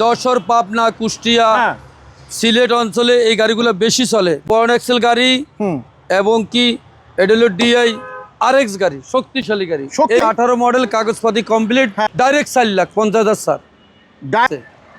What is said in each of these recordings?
যশোর, পাবনা, কুষ্টিয়া, সিলেট অঞ্চলে এই গাড়িগুলো বেশি চলে। বড় এক্সেল গাড়ি এবং কি এটা হলো ডিআই আরএক্স গাড়ি, শক্তিশালী গাড়ি। 18 মডেল, কাগজপাতি কমপ্লিট, ডাইরেক্ট 4,50,000 স্যার।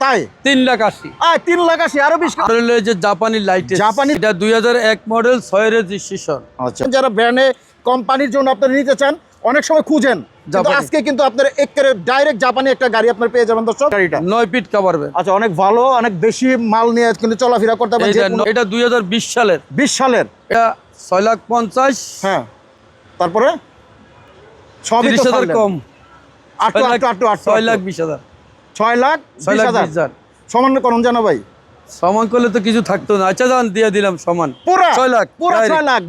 তাই 3,80,000। 3,80,000 আরো 20 মডেলের যে জাপানি লাইট, জাপানি, এটা 2001 মডেল, 6 রেজিস্ট্রেশন। আচ্ছা, যারা ব্র্যান্ডে কোম্পানির জন্য আপনারা নিতে চান, অনেক সময় খুঁজেন, কিন্তু আজকে কিন্তু আপনারা একেবারে ডাইরেক্ট জাপানি একটা গাড়ি আপনারা পেয়ে যাবেন দর্শক। গাড়িটা 9 ফিট কভার ভ্যান। আচ্ছা, অনেক ভালো, অনেক বেশি মাল নিয়ে কিন্তু চলাফেরা করতে পারবেন। এটা 2020 সালের। 20 সালের। এটা 6,50,000। হ্যাঁ, তারপরে সবই তো 30,000 কম। 6,20,000। 6,20,000 সমান করুন জানো ভাই। সমান করলে তো কিছু থাকতো না। আচ্ছা, জান দিয়ে দিলাম সমান পুরো 6 লাখ। পুরো 6 লাখ।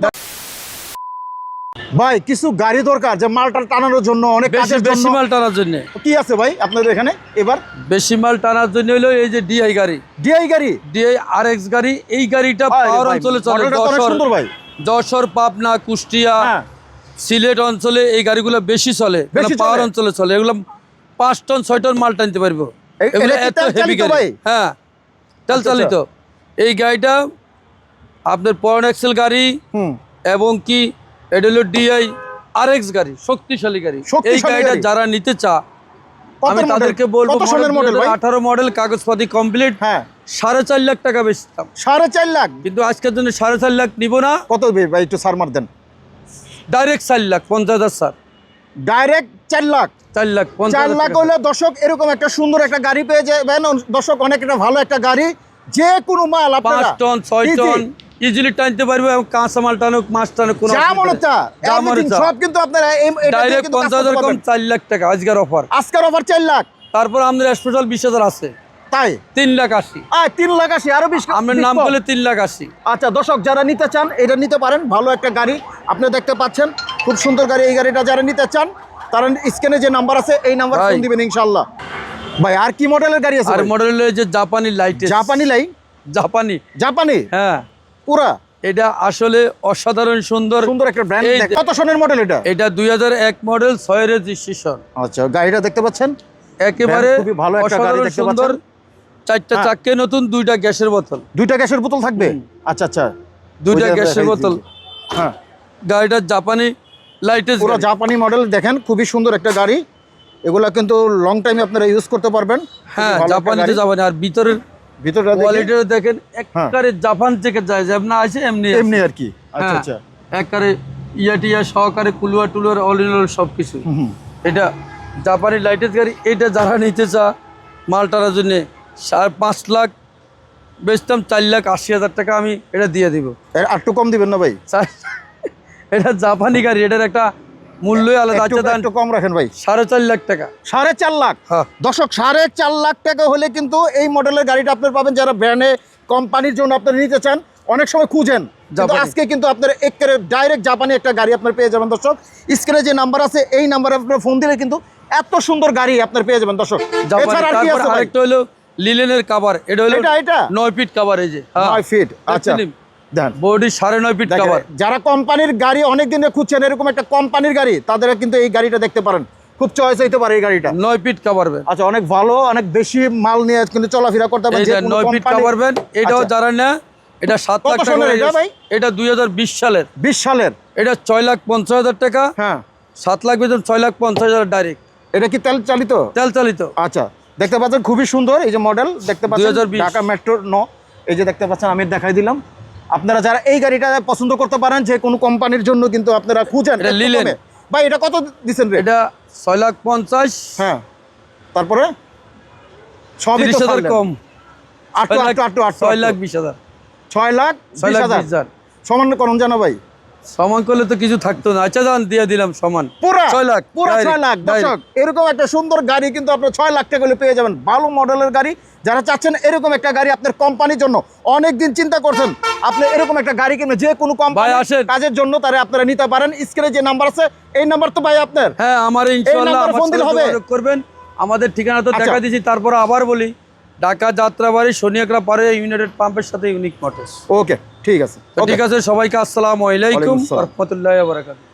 ভাই কিছু গাড়ি দরকার, যে মালটা টানানোর জন্য, অনেক কাজের জন্য। বেশি মাল টানার জন্য কি আছে ভাই আপনাদের এখানে এবার? বেশি মাল টানার জন্য হলো এই যে ডিআই গাড়ি। ডিআই গাড়ি, ডিআই আরএক্স গাড়ি। এই গাড়িটা পাওয়ার অঞ্চলে চলে। যশোর, পাবনা, কুষ্টিয়া, সিলেট অঞ্চলে এই গাড়িগুলো বেশি চলে, পাওয়ার অঞ্চলে চলে। এগুলো 5 টন 6 টন মাল টানতে পারবো। এগুলো এত হেভি গাড়ি। হ্যাঁ, তেল চালিত। এই গাড়িটা আপনার পয়েন্ট এক্সেল গাড়ি এবং কি এটা হলো ডিআই আরএক্স গাড়ি, শক্তিশালী গাড়ি। এই গাড়িটা যারা নিতে চা, আমি তাদেরকে বলবো 18 মডেল, কাগজপাতি কমপ্লিট, 4.5 লাখ টাকা বেচতাম। 4.5 লাখ, কিন্তু আজকের জন্য 4.5 লাখ নিব না। কত ভাই একটু সার মার দেন। Direct 4,50,000 sir. Direct 4 lakh. 4 lakh হলে দর্শক এরকম একটা সুন্দর একটা গাড়ি পেয়ে যাবেন দর্শক। অনেক একটা ভালো একটা গাড়ি, যে কোনো মাল আপনারা 5 টন 6 টন ইজিলি টানতে পারবে, এবং কাঁচা মাল টানুক, মাছ টানুক, কোনো সব কিন্তু আপনারা ডাইরেক্ট 50,000 কম 4 লাখ টাকা আজকের অফার। 4 লাখ। তারপর আমাদের স্পেশাল 20,000 আছে। তাই 3,80,000। 3,80,000 আরো 20 আমার নাম বলে 3,80,000। আচ্ছা দর্শক, যারা নিতে চান এটা নিতে পারেন। ভালো একটা গাড়ি আপনারা দেখতে পাচ্ছেন, খুব সুন্দর গাড়ি। এই গাড়িটা যারা নিতে চান তারা স্ক্রিনে যে নাম্বার আছে এই নাম্বার ফোন দিবেন ইনশাআল্লাহ। ভাই আর কি মডেলের গাড়ি আছে? আর মডেলের যে জাপানি লাইট। জাপানি লাইট? জাপানি হ্যাঁ, পুরা। এটা আসলে অসাধারণ সুন্দর একটা ব্র্যান্ড। কত সনের মডেল এটা? এটা 2001 মডেল, 6 রেজিস্ট্রেশন। আচ্ছা, গাড়িটা দেখতে পাচ্ছেন একেবারে খুবই ভালো একটা গাড়ি দেখতে পাচ্ছেন। 4টা চাক্কে নতুন, 2টা গ্যাসের বোতল। 2টা গ্যাসের বোতল থাকবে? আচ্ছা আচ্ছা, 2টা গ্যাসের বোতল। হ্যাঁ, গাড়িটা জাপানি লাইটের, পুরো জাপানি মডেল। দেখেন খুবই সুন্দর একটা গাড়ি। এগুলা কিন্তু লং টাইমে আপনারা ইউজ করতে পারবেন। হ্যাঁ, জাপানিতে জাপানি। আর ভিতরের কোয়ালিটিটা দেখেন, একবারে জাপান থেকে যায়, যেমন আছে এমনি আর কি। আচ্ছা আচ্ছা, একবারে টিয়া সহকারে, কুলুয়ার অল ইন অল সবকিছু। এটা জাপানি লাইটের গাড়ি। এটা যারা নিতে চা মাল টানার জন্য 5 লাখ বেচতাম, 4,80,000 টাকা আমি এটা দিয়ে দিব। আর একটু কম দিবেন না ভাই? এটা জাপানি গাড়ি, এটার একটা মূল্যই আলাদা। একটু কম রাখেন ভাই। 4.5 লাখ টাকা। 4.5 লাখ দর্শক, 4.5 লাখ টাকা হলে কিন্তু এই মডেলের গাড়িটা আপনারা পাবেন। যারা ব্র্যান্ডে কোম্পানির জন্য আপনারা নিতে চান, অনেক সময় খুঁজেন, আজকে কিন্তু আপনারা একেবারে ডাইরেক্ট জাপানি একটা গাড়ি আপনারা পেয়ে যাবেন দর্শক। স্ক্রিনে যে নাম্বার আছে এই নাম্বারে আপনারা ফোন দিলে কিন্তু এত সুন্দর গাড়ি আপনারা পেয়ে যাবেন দর্শক। এছাড়া আর কি আছে? আরেকটা হলো লিলেনের কভার। এটা হলো এটা 9 ফিট কভার। এই যে 9 ফিট। আচ্ছা, বডি 9.5 ফিট কভার। যারা কোম্পানির গাড়ি অনেক দিনে খুঁজছেন, এরকম একটা কোম্পানির গাড়ি, তাদের কিন্তু এই গাড়িটা দেখতে পারেন। খুব চয়েস হইতে পারে এই গাড়িটা। 9 ফিট কভার ভ্যান। আচ্ছা, অনেক ভালো, অনেক বেশি মাল নিয়ে কিন্তু চলাফেরা করতে পারবেন। এটা 9 ফিট কভার ভ্যান। এটাও যারা না, এটা 7 লাখ টাকা। এটা 2020 সালের। 20 সালের। এটা 6,50,000 টাকা। হ্যাঁ, 7 লাখ বেতন, 6,50,000 ডাইরেক্ট। এটা কি তেল চালিত? তেল চালিত। আচ্ছা, দেখতে পাচ্ছেন খুবই সুন্দর এই যে মডেল দেখতে পাচ্ছেন, ঢাকা মেট্রো 9। এই যে দেখতে পাচ্ছেন, আমি দেখাই দিলাম। আপনারা যারা এই গাড়িটা পছন্দ করতে পারেন, যে কোনো কোম্পানির জন্য কিন্তু আপনারা খুঁজেন। এটা লিলেন ভাই। এটা কত দিচ্ছেন রে? এটা 6,50,000। হ্যাঁ, তারপরে সবই 30,000 কম। 6,20,000। 6,20,000 সমান করুন জানো ভাই। সমান করলে তো কিছু থাকতো না। আচ্ছা, জান দিয়ে দিলাম সমান পুরো 6 লাখ। পুরো 6 লাখ দর্শক। এরকম একটা সুন্দর গাড়ি কিন্তু আপনারা 6 লাখ টাকা হলে পেয়ে যাবেন। ভালো মডেলের গাড়ি। যারা চাচ্ছেন এরকম একটা গাড়ি আপনার কোম্পানির জন্য, অনেক দিন চিন্তা করছেন আপনি এরকম একটা গাড়ি কিনবেন, যে কোনো কোম্পানি কাজের জন্য তারা আপনারা নিতে পারেন। স্ক্রিনে যে নাম্বার আছে এই নাম্বার তো ভাই আপনার? হ্যাঁ, আমার ইনশাআল্লাহ ফোন দিলে হবে। করবেন। আমাদের ঠিকানা তো দেখা দিয়েছি, তারপর আবার বলি, ঢাকা যাত্রাবাড়ি শনিয়াকড়া পারে ইউনাইটেড পাম্পের সাথে ইউনিক মোটরস। ওকে, ঠিক আছে। ঠিক আছে, সবাইকে আসসালামু আলাইকুম ওয়া রাহমাতুল্লাহি ওয়া বারাকাতুহু।